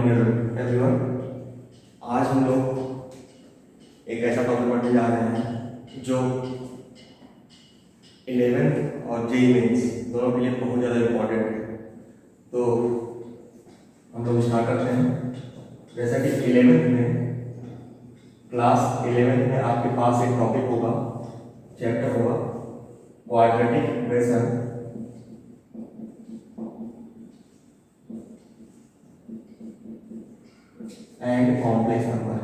Morning everyone. आज हम लोग एक ऐसा टॉपिक पढ़ने जा रहे हैं जो 11th और जेईई मेंस दोनों के लिए बहुत ज़्यादा इम्पोर्टेंट है। तो हम लोग स्टार्ट करते हैं। जैसा कि 11th में, क्लास 11th में आपके पास एक टॉपिक होगा, चैप्टर होगा quadratic equation and complex number.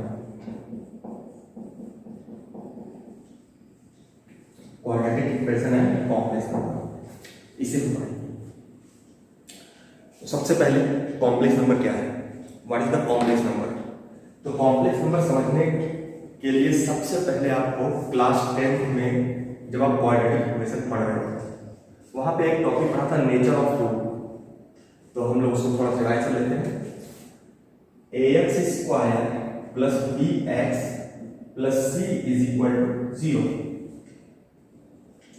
Quadratic equation and complex number, इसे हम पढ़ेंगे। तो सबसे पहले कॉम्प्लेक्स नंबर क्या है, what is the complex number. तो कॉम्प्लेक्स नंबर समझने के लिए सबसे पहले आपको क्लास 10th में जब आप क्वाड्रेटिक इक्वेशन पढ़ रहे थे वहां पे एक टॉपिक पढ़ा था नेचर ऑफ रूट। तो हम लोग उसको थोड़ा सा रिवाइज कर लेते हैं। ax square plus bx plus c is equal to 0।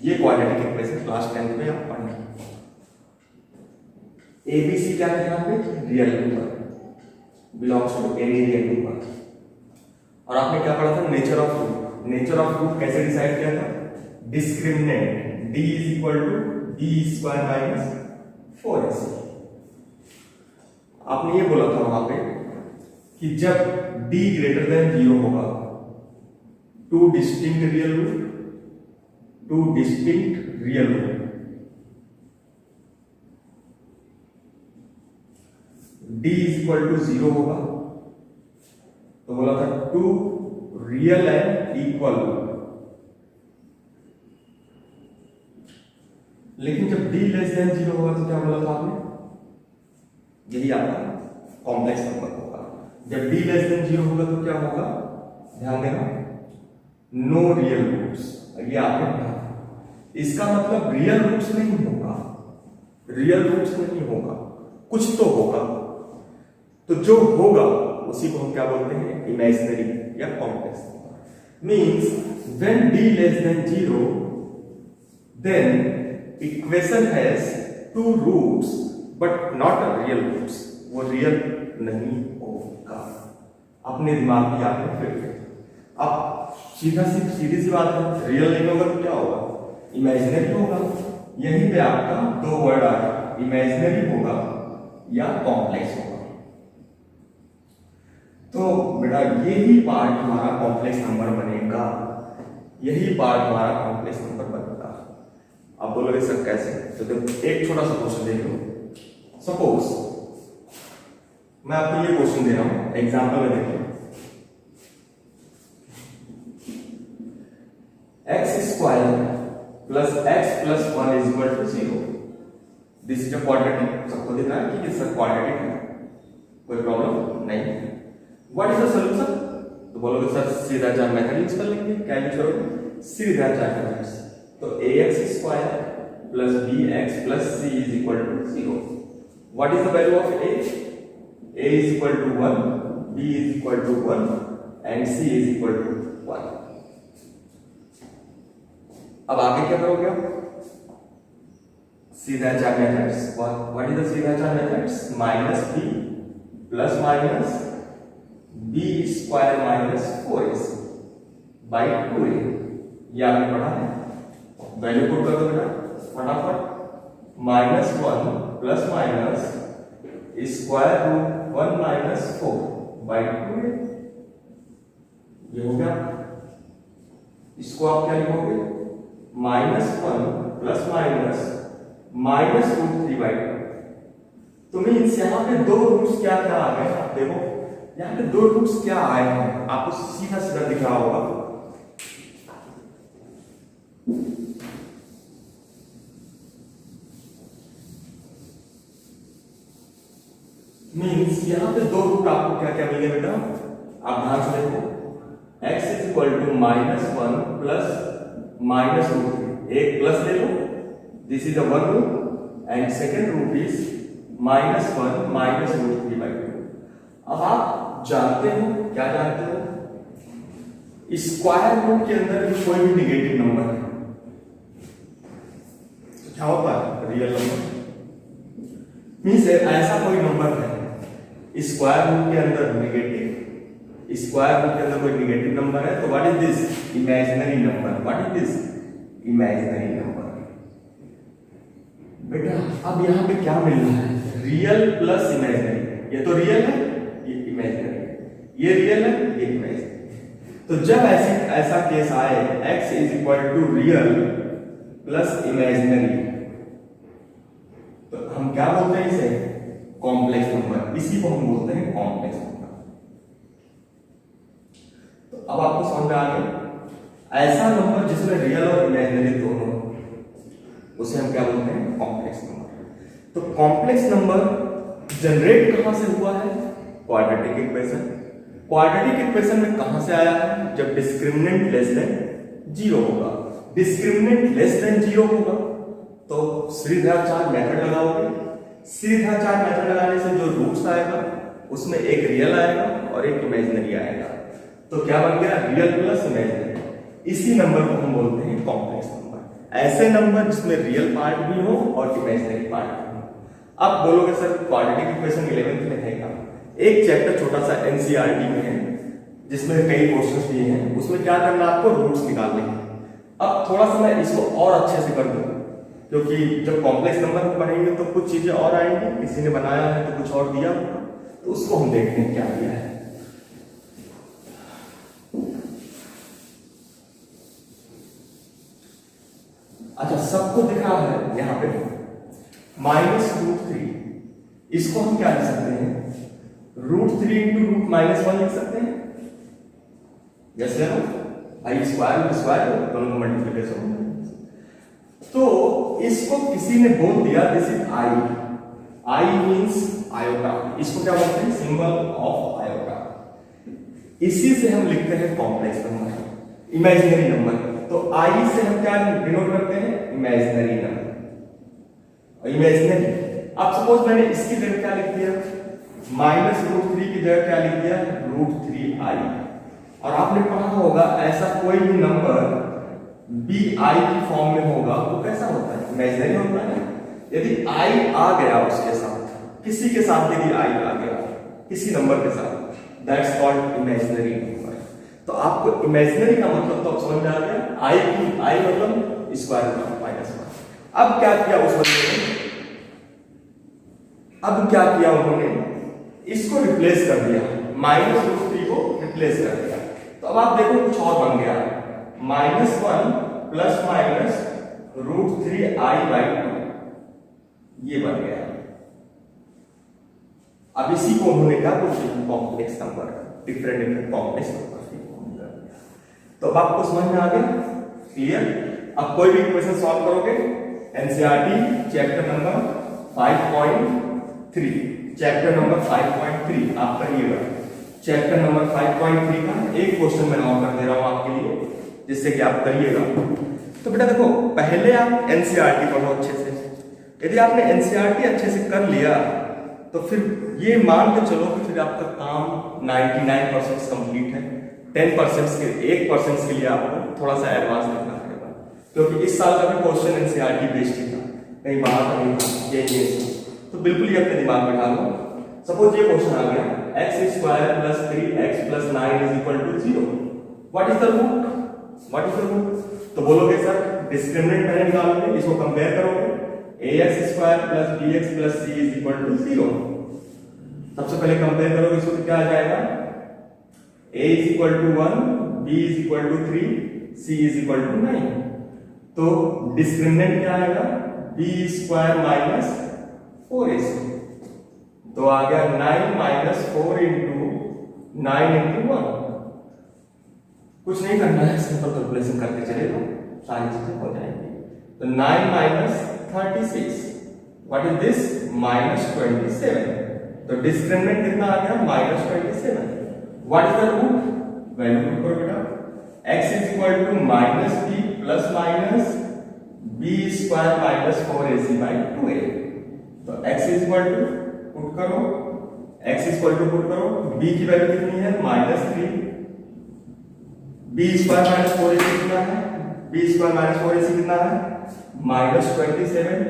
ये क्वाड्रेटिक इक्वेशन क्लास 10th में आप पढ़ना। abc क्या है यहाँ पे, real number belongs to any real number. और आपने क्या पढ़ा था, nature of root. Nature of root कैसे डिसाइड किया था, discriminant d is equal to b square minus 4ac। आपने ये बोला था वहां पे कि जब d ग्रेटर देन 0 होगा, two distinct real root, d is equal to 0 होगा तो बोला था टू रियल एंड इक्वल। लेकिन जब d लेस देन 0 होगा तो क्या बोला था आपने, यही आपका कॉम्प्लेक्स नंबर होगा। जब d लेस देन 0 होगा तो क्या होगा, ध्यान देना, नो रियल रूट्स। ये आपने पढ़ा। इसका मतलब रियल रूट्स नहीं होगा, रियल रूट्स नहीं होगा, कुछ तो होगा। तो जो होगा उसी को हम क्या बोलते हैं, इमेजिनरी या complex number. Means when d less than 0 then equation has two roots but not real roots. वो रियल नहीं होगा। अपने दिमाग की आपने फिट। अब सीधी सी बात है, रियल नहीं होगा तो क्या होगा, इमेजिनरी होगा। यहीं पे आपका दो वर्ड आ गया, इमेजिनरी होगा या कॉम्प्लेक्स होगा। तो बेटा यही पार्ट हमारा कॉम्प्लेक्स नंबर बनेगा, यही पार्ट हमारा कॉम्प्लेक्स नंबर बनेगा। आप बोलोगे सर कैसे, तो देखो एक छोटा सा क्वेश्चन देख लो। सपोज मैं आपको ये क्वेश्चन दे रहा हूं, एग्जांपल में देखिए, x square plus x plus 1 is equal to 0। This is a quadratic. सबको दिख रहा है कि ये सब क्वाड्रेटिक है, कोई प्रॉब्लम नहीं। व्हाट इज द सॉल्यूशन, तो बोलोगे सर सीधा चार मेथड यूज कर लेंगे। क्या यूज करोगे, सीधा चार मेथड्स। तो ax square plus bx plus c is equal to 0। What is the value of a is equal to 1, b is equal to 1 and c is equal to 1। अब आगे क्या करोगे आप, सीधा चार मेथड्स। व्हाट इज द सीधा चार methods, minus b plus minus b square minus 4ac by 2a। ये आपने पढ़ा है, वैल्यू पुट कर दो बेटा फटाफट। Minus 1 plus minus square root 1 minus 4 by 2। ये हो गया। इसको आप क्या लिखोगे, minus 1 plus minus root 3 by 2। तो मीन्स यहां पे दो रूट्स क्या क्या आ गए, आप देखो यहां पे दो रूट्स क्या आए हैं, आपको सीधा सीधा दिख रहा होगा। मीन्स यहां पे दो रूट आपको क्या क्या मिले बेटा, आप ध्यान से देखो। x is equal to minus 1 plus minus root 3। एक प्लस ले लो, this is a one root and second root is minus 1 minus root 3 by 2। अब आप जानते हो, क्या जानते हो, स्क्वायर रूट के अंदर भी कोई भी निगेटिव नंबर है तो क्या होता है, रियल नंबर। मीन्स ऐसा कोई नंबर है स्क्वायर रूट के अंदर नेगेटिव, स्क्वायर रूट के अंदर कोई नेगेटिव नंबर है तो what is this? Imaginary number. What is this? Imaginary number. बेटा अब यहाँ पे क्या मिल रहा है? Real plus imaginary. ये तो रियल है, ये इमेजिनरी है, ये रियल है, ये इमेजिनरी। तो जब ऐसा केस आए x is equal to real plus imaginary, तो हम क्या बोलते हैं इसे? Complex number. इसी को हम बोलते हैं कॉम्प्लेक्स नंबर। तो अब आपको समझ में आ गया, ऐसा नंबर जिसमें रियल और इमेजिनरी दोनों, उसे हम क्या बोलते हैं? Complex number. तो कॉम्प्लेक्स नंबर जनरेट कहां से हुआ है? Quadratic equation. क्वाड्रेटिक इक्वेशन में कहां से आया है? जब डिस्क्रिमिनेंट लेस देन 0 होगा। डिस्क्रिमिनेंट लेस देन 0 होगा तो श्रीधराचार्य मेथड लगाओगे। श्रीधराचार्य मेथड लगाने से जो रूट्स आएगा उसमें एक रियल आएगा और एक इमेजिनरी आएगा, तो क्या बन गया? Real plus imaginary. इसी नंबर को हम बोलते हैं कॉम्प्लेक्स नंबर। ऐसे नंबर जिसमें रियल पार्ट भी हो और इमेजिनरी पार्ट भी हो। अब बोलोगे सर क्वाड्रेटिक इक्वेशन 11th में है क्या? एक चैप्टर छोटा सा एनसीईआरटी में है जिसमें कई क्वेश्चंस दिए हैं, उसमें क्या करना आपको? रूट्स निकालने हैं। अब थोड़ा सा मैं इसको और अच्छे से कर दूं, क्योंकि जब कॉम्प्लेक्स नंबर पढ़ेंगे तो कुछ चीजें और आएंगी, किसी ने बनाया है तो कुछ और दिया, तो उसको हम देखते हैं क्या दिया है। अच्छा, सबको दिख रहा है यहां पे -√3, इसको हम क्या लिख सकते हैं? √3 इंटू √-1 लिख सकते हैं। जैसे ना आई स्क्वायर दोनों का मल्टीप्लिकेशन। तो इसको किसी ने बोल दिया this is I means iota. इसको क्या बोलते हैं? Symbol of iota. इसी से हम लिखते हैं कॉम्प्लेक्स नंबर, इमेजिनरी नंबर। तो आई से हम क्या डिनोट करते हैं? Imaginary number, imaginary. अब सपोज मैंने इसकी जगह क्या लिख दिया? -√3 की जगह क्या लिख दिया? √3i। और आपने पढ़ा होगा ऐसा कोई भी नंबर bi की फॉर्म में होगा तो कैसा होता है? इमेजिनरी होता है। यदि i आ गया उसके साथ, किसी के साथ यदि i आ गया किसी नंबर के साथ, दैट्स कॉल्ड इमेजिनरी नंबर। तो आपको इमेजिनरी का मतलब तो अब समझ में आ गया। i मतलब स्क्वायर रूट ऑफ -1। अब क्या किया उस बंदे ने? अब क्या किया उन्होंने? इसको रिप्लेस कर दिया, -√3 को रिप्लेस कर दिया। तो अब आप देखो कुछ और बन गया, -1 प्लस माइनस √3i/2, ये बन गया। अब इसी को उन्होंने क्या बोलते हैं? Complex number, different complex number. तो अब आपको समझ में आ गया? क्लियर? अब कोई भी इक्वेशन सॉल्व करोगे, NCERT chapter number 5.3, chapter number 5.3 आप करिएगा। चैप्टर नंबर 5.3 का एक क्वेश्चन मैं और कर दे रहा हूं आपके लिए, जिससे कि आप करिएगा। तो बेटा देखो, पहले आप एनसीईआरटी पढ़ो अच्छे से। यदि आपने एनसीईआरटी अच्छे से कर लिया तो फिर ये मान के चलो कि फिर आपका काम 99% कंप्लीट है। 10% के 1% के लिए आपको थोड़ा सा एडवांस लिखना पड़ेगा, क्योंकि इस साल का भी क्वेश्चन एनसीईआरटी बेस्ड था, कहीं बाहर का नहीं था। ये तो बिल्कुल ही अपने दिमाग में डालो। सपोज ये क्वेश्चन आ गया, x² + 3x + 9 = 0। What is the root? तो बोलोगे सर डिस्क्रिमिनेंट पहले निकालोगे, इसको कंपेयर करोगे, ax² + bx + c = 0। सबसे पहले कंपेयर करोगे इसको तो क्या आ जाएगा? a = 1, b = 3, c = 9। तो डिस्क्रिमिनेंट क्या आएगा? b² - 4ac। तो आ गया 9 - 4 × 9 × 1। कुछ नहीं करना है, सिंपल कैलकुलेशन करके चले जाओ, सारी चीजें हो जाएंगी। तो 9 - 36, व्हाट इज दिस? -27। तो डिस्क्रिमिनेंट कितना आ गया? -27। What is the root? Value put करो बेटा। x = -b + -b² - 4ac/2a। तो x पुट करो, b की वैल्यू कितनी है? -3। b² - 4ac कितना है? b² - 4ac कितना है? -27/2।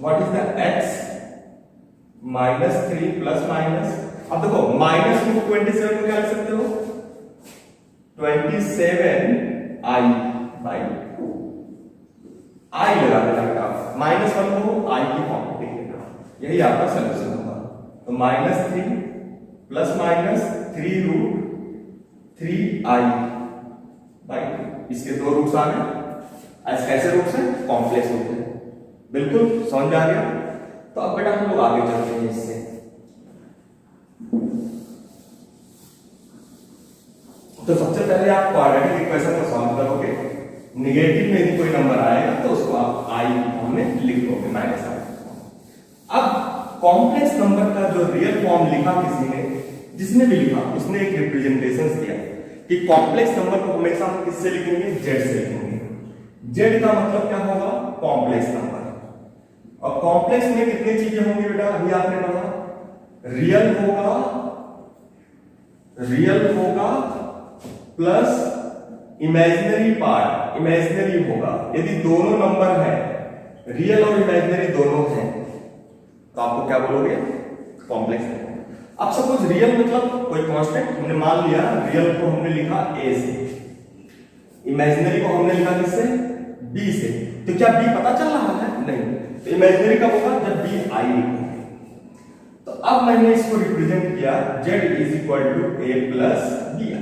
What is the x -3 plus minus, अब देखो माइनस में 27 को क्या लिख सकते हो 27i बाई 2, i लगा देना, -1 को i की फॉर्म में लिख लेना, यही आपका सॉल्यूशन होगा। तो -3 प्लस माइनस 3√3i बाई 2, इसके दो रूट्स आ गए। ऐसे रूट्स हैं, कॉम्प्लेक्स रूट है, बिल्कुल समझ आ गया। तो अब बेटा हम लोग आगे चलते हैं इससे। तो सबसे पहले आप क्वाड्रेटिक इक्वेशन को सॉल्व करोगे, निगेटिव में यदि कोई नंबर आएगा तो उसको आप i की फॉर्म में लिख दोगे, माइनस i। अब कॉम्प्लेक्स नंबर का जो रियल फॉर्म लिखा किसी ने, जिसने भी लिखा उसने एक रिप्रेजेंटेशन दिया कि कॉम्प्लेक्स नंबर को हमेशा हम किससे लिखेंगे, z से लिखेंगे। z का मतलब क्या होगा, कॉम्प्लेक्स नंबर। और कॉम्प्लेक्स में कितनी चीजें होंगी बेटा, अभी आपने पढ़ा, रियल होगा प्लस इमेजिनरी पार्ट, इमेजिनरी होगा। यदि दोनों नंबर है, रियल और इमेजिनरी दोनों हैं, तो आपको क्या बोलोगे, कॉम्प्लेक्स नंबर। अब सपोज रियल मतलब कोई कांस्टेंट हमने मान लिया, रियल को हमने लिखा a से, इमेजिनरी को हमने लिखा किससे, b से। तो क्या b पता चल रहा है, नहीं। तो इमेजिनरी कब होगा, जब b i लिखेंगे। तो अब मैंने इसको रिप्रेजेंट किया z is equal to a plus b i,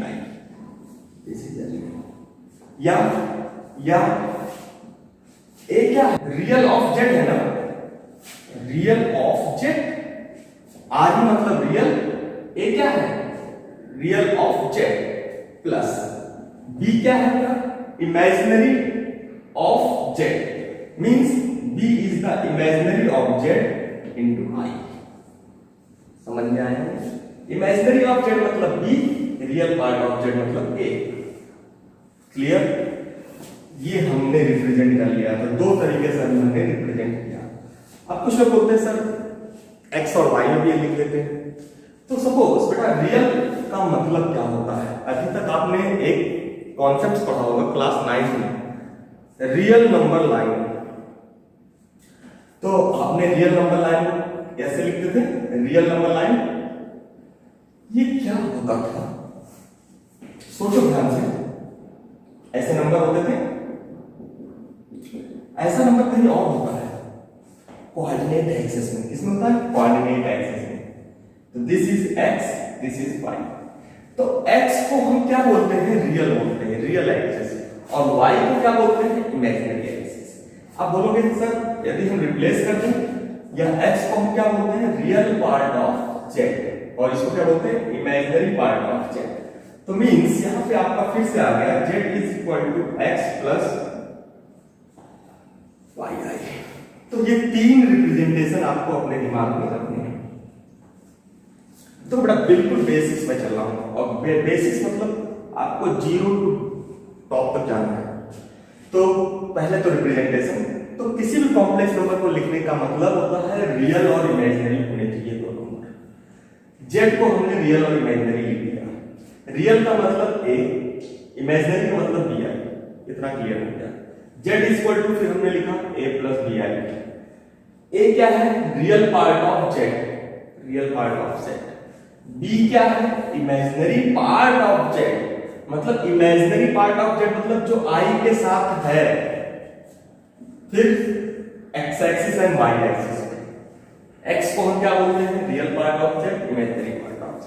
या a क्या है, रियल ऑफ z है ना, रियल ऑफ z, r मतलब रियल, a क्या है, real of z plus b क्या है, imaginary of z, means b is the imaginary of z into i। समझ में आया, इमेजिनरी ऑफ z मतलब b, real part of z मतलब a। क्लियर, ये हमने रिप्रेजेंट कर लिया। तो दो तरीके से हमने रिप्रेजेंट किया। अब कुछ लोग बोलते हैं सर x और y में भी लिख लेते हैं। तो सपोज बेटा रियल का मतलब क्या होता है, अभी तक आपने एक कॉन्सेप्ट पढ़ा होगा क्लास 9 में, रियल नंबर लाइन। तो आपने रियल नंबर लाइन कैसे लिखते थे, रियल नंबर लाइन, ये क्या होता था, सोचो ध्यान से। ऐसे नंबर होते थे, ऐसा नंबर कहीं और होता है, कोऑर्डिनेट एक्सिस में। किसमें होता है, कोऑर्डिनेट एक्सिस में। तो this is x, this is y। तो x को हम क्या बोलते हैं, रियल बोलते हैं, रियल एक्सिस, और y को क्या बोलते हैं, इमेजिनरी एक्सिस। अब बोलोगे सर यदि हम रिप्लेस कर दें, या x को हम क्या बोलते हैं, रियल पार्ट ऑफ z, और इसको क्या बोलते हैं, इमेजिनरी पार्ट ऑफ z। तो मींस यहां पे आपका फिर से आ गया z is equal to x plus yi। तो ये तीन रिप्रेजेंटेशन आपको अपने दिमाग में रखने हैं। तो बड़ा बिल्कुल बेसिक्स में चल रहा हूं, और बेसिक्स मतलब आपको 0 टू टॉप तक जाना है। तो पहले तो रिप्रेजेंटेशन, तो किसी भी कॉम्प्लेक्स नंबर को लिखने का मतलब होता है रियल और इमेजिनरी होने चाहिए दोनों नंबर। z को हमने रियल और इमेजिनरी लिख दिया, रियल का मतलब a, इमेजिनरी का मतलब bi, इतना क्लियर हो गया। z इक्वल टू फिर हमने लिखा a प्लस bi। a क्या है, real part of z, real part of z। b क्या है, इमेजिनरी पार्ट ऑफ z, मतलब इमेजिनरी पार्ट ऑफ z मतलब जो i के साथ है। फिर x axis and y axis, x को हम क्या बोलते हैं, real part of z, imaginary part of z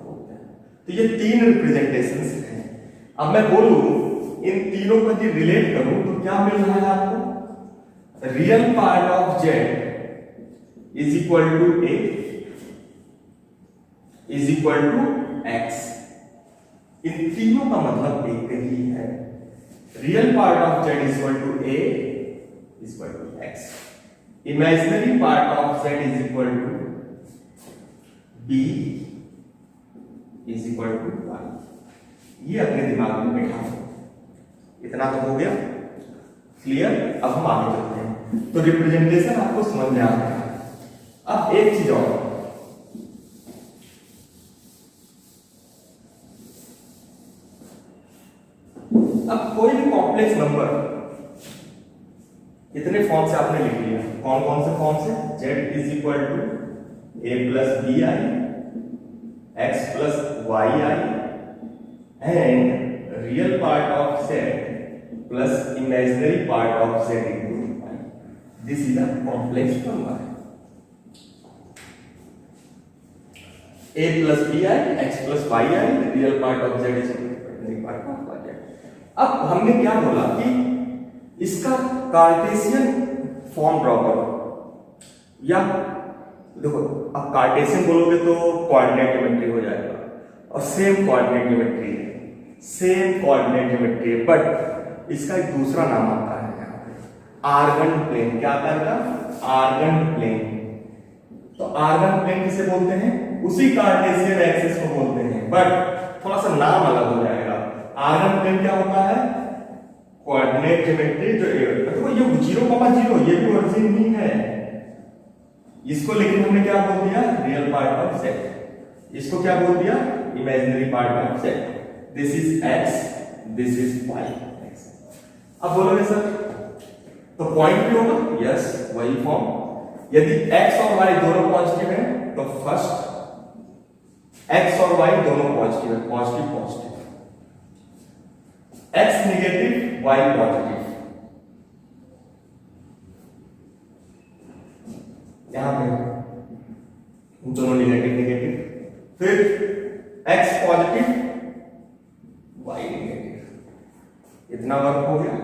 बोलते हैं। तो ये तीन रिप्रेजेंटेशंस हैं। अब मैं बोलूं इन तीनों को यदि रिलेट करूं तो क्या मिल रहा है आपको, real part of z is equal to a is equal to x। इन तीनों का मतलब एक ही है, real part of z is equal to a is equal to x, imaginary part of z is equal to b is equal to y। ये अपने दिमाग में बैठा, इतना तो हो गया क्लियर। अब हम आगे चलते हैं। तो रिप्रेजेंटेशन आपको समझ में आ गया। अब एक चीज और, अब कोई भी कॉम्प्लेक्स नंबर इतने फॉर्म से आपने लिख लिया, कौन कौन से फॉर्म से? z is equal to a plus b i x plus y i and real part of z plus imaginary part of z into y. This is a complex number. a plus b i x plus y i real part of z is imaginary part of y. अब हमने क्या बोला कि इसका Cartesian form draw करो, या देखो अब कार्टेशियन बोलोगे तो कोऑर्डिनेट ज्योमेट्री हो जाएगा, और सेम कोऑर्डिनेट ज्योमेट्री है, सेम कोऑर्डिनेट ज्योमेट्री है, बट इसका एक दूसरा नाम आता है यहाँ पे आर्गन प्लेन. क्या आता है? Argand plane. तो आर्गन प्लेन किसे बोलते हैं? उसी कार्टेशियन एक्सिस को बोलते हैं, बट थोड़ा सा नाम अलग हो जाएगा. आर्गन प्लेन क्या होता है? कोऑर्डिनेट ज्योमेट्री जो देखो ये 0,0 ये भी ओरिजिन ही है इसको, लेकिन हमने क्या बोल दिया? Real part of z. इसको क्या बोल दिया? Imaginary part of z. This is x, this is y. अब बोलोगे सर तो पॉइंट भी होगा? यस, वही फॉर्म. यदि x और y दोनों पॉजिटिव है तो फर्स्ट x और y दोनों पॉजिटिव है, positive positive. x negative y positive. यहां पे दोनों नेगेटिव नेगेटिव. फिर x पॉजिटिव y नेगेटिव. इतना वर्क हो गया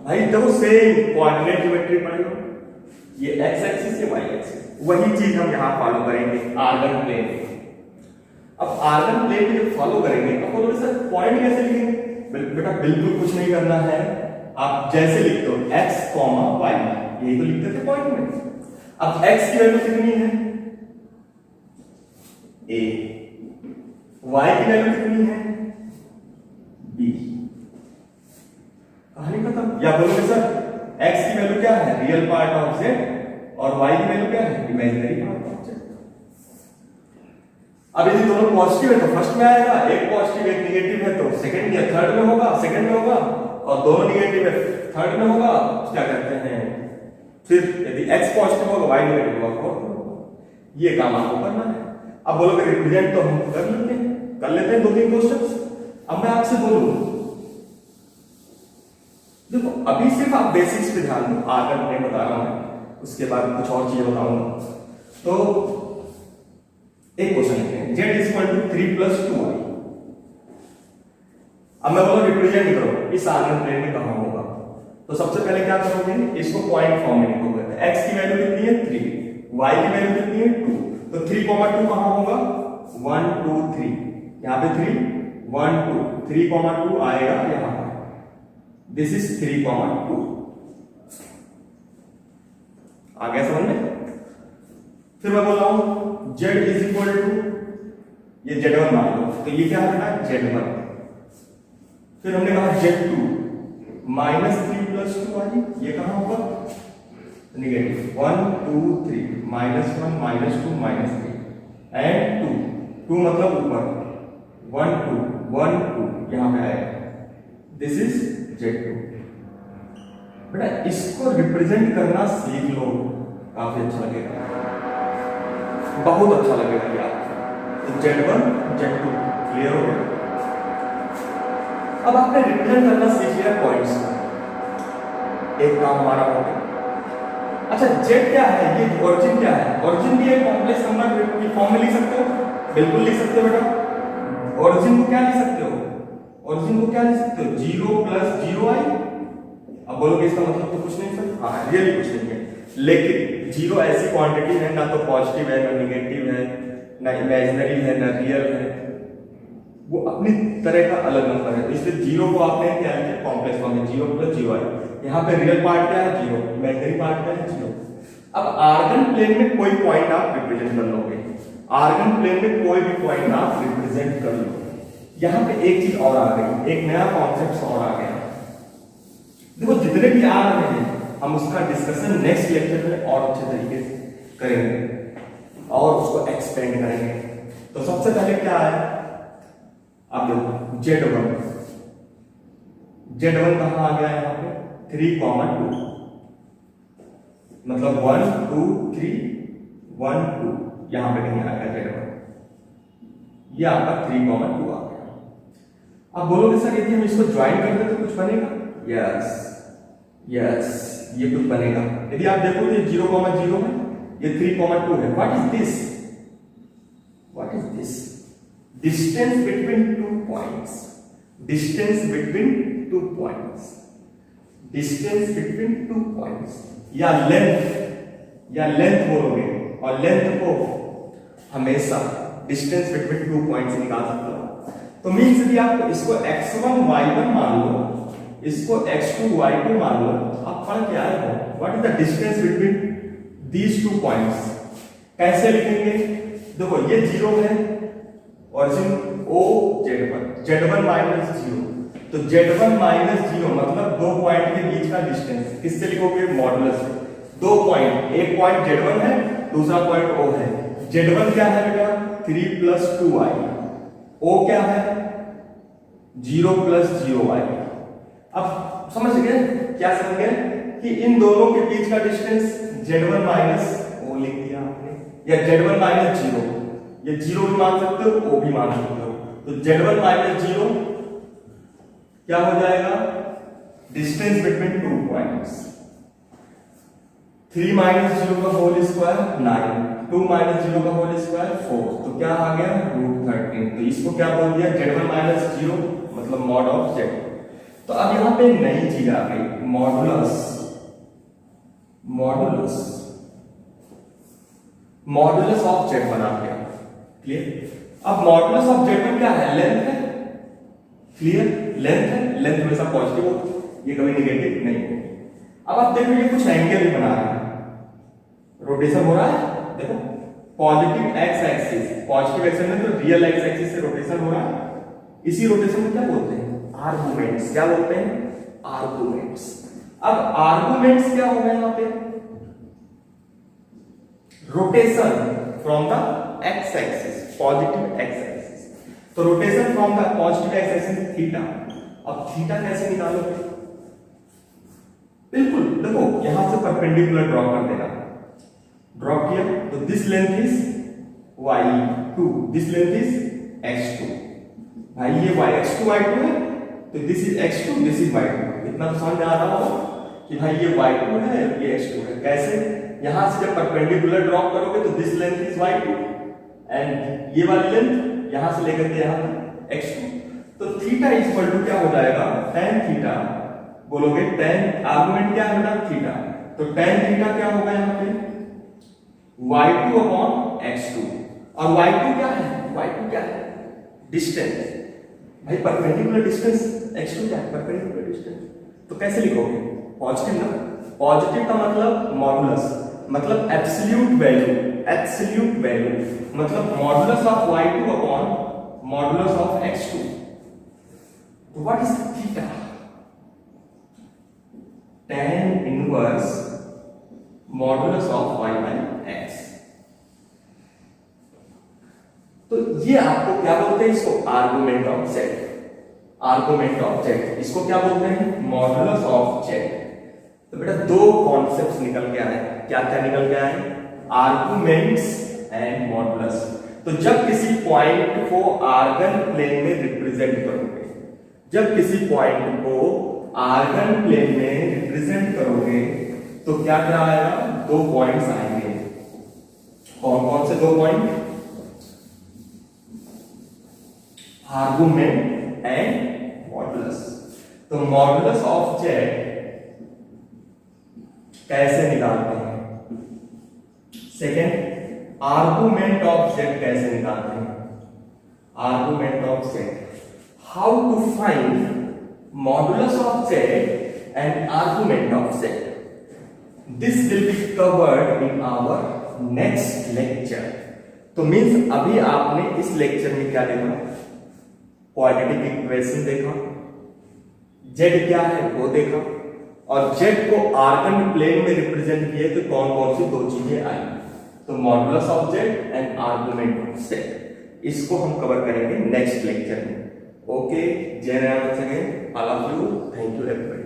भाई. देखो सेम कोऑर्डिनेट ज्योमेट्री पढ़ लो, ये x एक्सिस ये y एक्सिस, वही चीज हम यहां फॉलो करेंगे आर्गन प्लेन. अब आर्गन प्लेन में जब फॉलो करेंगे तो बोलोगे सर पॉइंट कैसे लिखेंगे? बेटा बिल्कुल कुछ नहीं करना है, आप जैसे लिखते हो x, y यही तो लिखते थे पॉइंट में. अब x की वैल्यू कितनी है? a. y की वैल्यू कितनी है? b. कहानी खत्म. या बोलोगे सर x की वैल्यू क्या है? रियल पार्ट ऑफ z, और y की वैल्यू क्या है? Imaginary part of z. अब यदि दोनों पॉजिटिव है तो फर्स्ट में आएगा, एक पॉजिटिव एक नेगेटिव है तो सेकंड या थर्ड में होगा, सेकंड में होगा, और दोनों नेगेटिव है थर्ड में होगा. क्या कहते हैं? फिर यदि x पॉजिटिव होगा y नेगेटिव होगा फोर्थ में होगा. ये काम आपको करना है. अब बोलोगे रिप्रेजेंट तो हम कर लेते हैं 2-3 क्वेश्चंस. अब मैं आपसे बोलूं, देखो अभी सिर्फ आप बेसिक्स पे ध्यान दो, आगे मैं बता रहा हूं, उसके बाद कुछ और चीजें बताऊंगा. तो एक क्वेश्चन लिखते हैं z is equal to 3 plus 2y. अब मैं बोला रिप्रेजेंट करो इस आर्गन प्लेन में कहां होगा. तो सबसे पहले क्या करोगे? इसको पॉइंट फॉर्म में लिखोगे. x की वैल्यू कितनी है? 3. y की वैल्यू कितनी है? 2. तो 3, 2 कहां होगा? 1 2 3. यहां पे 3 1 2 3, 2 आएगा यहां पर. This is 3, 2. आ गया समझ में? फिर मैं बोल रहा हूं z इज इक्वल टू ये z1 मान लो, तो ये क्या है? z1. फिर हमने कहा z2 माइनस 3 प्लस 2y, ये कहां होगा? Negative. 1 2 3 minus 1 minus 2 minus 3 and 2 मतलब ऊपर 1 2 1 2 यहां पे आएगा. This is z2. बेटा इसको रिप्रेजेंट करना सीख लो, काफी अच्छा लगेगा, बहुत अच्छा लगेगा यार. तो z1 z2 क्लियर हो गया. अब आपने रिप्रेजेंट करना सीख लिया पॉइंट्स को, एक काम हमारा हो गया. अच्छा z क्या है? ये ओरिजिन क्या है? ओरिजिन भी एक कॉम्प्लेक्स नंबर की फॉर्म में लिख सकते हो, बिल्कुल लिख सकते हो बेटा. ओरिजिन को क्या लिख सकते हो? ओरिजिन को क्या लिख सकते हो? 0 प्लस 0i. अब बोलोगे इसका मतलब तो कुछ नहीं सर. हाँ रियली कुछ नहीं है, लेकिन 0 ऐसी क्वांटिटी है ना तो पॉजिटिव है ना नेगेटिव है ना इमेजिनरी है ना रियल है, वो अपनी तरह का अलग नंबर है. इसलिए 0 को आपने क्या लिखा? कॉम्प्लेक्स फॉर्म में 0 प्लस 0i. यहाँ पे रियल पार्ट क्या है? 0. इमेजिनरी पार्ट क्या है? 0. अब आर्गन प्लेन में कोई पॉइंट आप रिप्रेजेंट कर लोगे, आर्गन प्लेन में कोई भी पॉइंट आप रिप्रेजेंट कर लोगे. यहाँ पे एक चीज और आ गई, एक नया कॉन्सेप्ट और आ गया. देखो जितने भी आ रहे हैं हम उसका डिस्कशन नेक्स्ट लेक्चर में और अच्छे तरीके से करेंगे और उसको एक्सपेंड करेंगे. तो सबसे पहले क्या है? आप देखो z1 कहां आ गया? यहाँ पे 3, 2. मतलब 1 2 3 1 2 यहां पे कहीं आ गया Z1, ये आपका 3, 2 आ गया। अब बोलोगे सर यदि हम इसको ज्वाइन कर दे तो कुछ बनेगा? यस यस, ये कुछ बनेगा। यदि आप देखो तो ये 0, 0 है, ये 3, 2 है। What is this? What is this? Distance between 2 points, distance between 2 points, distance between 2 points, या लेंथ बोलोगे, और लेंथ को हमेशा डिस्टेंस बिटवीन 2 पॉइंट्स निकाल सकते हो। तो मीन्स यदि आप इसको x1 y1 मान लो, इसको x2 y2 मान लो, आप पढ़ के आए हो what is the distance between these 2 points. कैसे लिखेंगे? देखो ये 0 है, ओरिजिन O Z1 माइनस 0, तो Z1 माइनस 0 मतलब 2 पॉइंट के बीच का डिस्टेंस किससे लिखोगे? मॉडुलस। 2 पॉइंट, एक पॉइंट Z1 है, दूसरा पॉइंट O है। Z1 क्या है बेटा? 3 + 2y, O क्या है? 0 + 0y। अब समझ गए? क्या समझ गए कि इन दोनों के बीच का डिस्टेंस Z1 माइनस O लिख दिया आपने, या Z1 माइनस 0, ये 0 भी मान सकते हो, O भी मान सकते हो। तो Z1 माइनस 0 क्या हो जाएगा? Distance between 2 points. 3 - 0 का होल स्क्वायर 9, 2 - 0 का होल स्क्वायर 4, तो क्या आ गया? √13। तो इसको क्या बोल दिया? Z1 माइनस 0 मतलब मॉड ऑफ Z। तो अब यहां पे नई चीज आ गई, modulus. Modulus, modulus of Z बना गया। क्लियर? अब मॉडुलस ऑफ Z1 क्या है? लेंथ है। क्लियर? लेंथ है, लेंथ हमेशा पॉजिटिव हो, ये कभी नेगेटिव नहीं होगी। अब आप देखो ये कुछ एंगल भी बना रहा है, रोटेशन हो रहा है। देखो positive X axis, positive axis में तो रियल एक्स एक्सिस से रोटेशन हो रहा है। इसी रोटेशन को क्या बोलते हैं? आर्गुमेंट्स। क्या बोलते हैं? आर्गुमेंट्स। अब आर्गुमेंट्स क्या हो गया यहां पे? Rotation from the X axis, positive X axis. तो rotation from the positive X axis theta. अब थीटा कैसे निकालोगे? बिल्कुल देखो यहां से परपेंडिकुलर ड्रॉ कर देना। ड्रॉ किया तो this length is y2, this length is x2। भाई ये x2 y2 है, तो this is x2, this is y2। इतना तो समझ में आ रहा होगा कि भाई ये y2 है, ये x2 है। कैसे? यहां से जब परपेंडिकुलर ड्रॉ करोगे तो this length is y2 and ये वाली लेंथ यहां से लेकर के यहां तक x2। तो थीटा इक्वल टू क्या हो जाएगा? tan theta. बोलोगे tan आर्गुमेंट क्या है बेटा? थीटा। तो tan थीटा क्या होगा यहां पे? y2 upon x2। और y2 क्या है? y2 क्या है? डिस्टेंस। भाई परपेंडिकुलर डिस्टेंस, x2 क्या है? Perpendicular distance. तो कैसे लिखोगे? पॉजिटिव ना। पॉजिटिव का मतलब मॉडुलस, मतलब एब्सोल्यूट वैल्यू, एब्सोल्यूट वैल्यू मतलब modulus of y2 upon modulus of x2। तो what is theta? tan inverse modulus of y by x। तो ये आपको क्या बोलते हैं? इसको argument of z। Argument of z, इसको क्या बोलते हैं? Modulus of z। तो बेटा दो कॉन्सेप्ट्स निकल के आए। क्या क्या निकल के आए? Arguments and modulus. तो जब किसी पॉइंट को आर्गन प्लेन में रिप्रेजेंट करोगे, जब किसी पॉइंट को आर्गन प्लेन में रिप्रेजेंट करोगे तो क्या क्या आएगा? दो पॉइंट्स आएंगे। कौन कौन से दो पॉइंट? Argument and modulus. तो मॉडुलस ऑफ z कैसे निकालते हैं? सेकेंड, आर्गुमेंट ऑफ z कैसे निकालते हैं? Argument of z, how to find modulus of z and argument of z. This will be covered in our next lecture. तो means अभी आपने इस लेक्चर में क्या देखा? क्वाड्रेटिक इक्वेशन देखा, z क्या है वो देखा, और z को आर्गन प्लेन में रिप्रेजेंट किए तो कौन कौन सी दो चीजें आई? तो modulus of z and argument of z, इसको हम कवर करेंगे नेक्स्ट लेक्चर में। ओके, जय Ram. All of you, thank you everybody.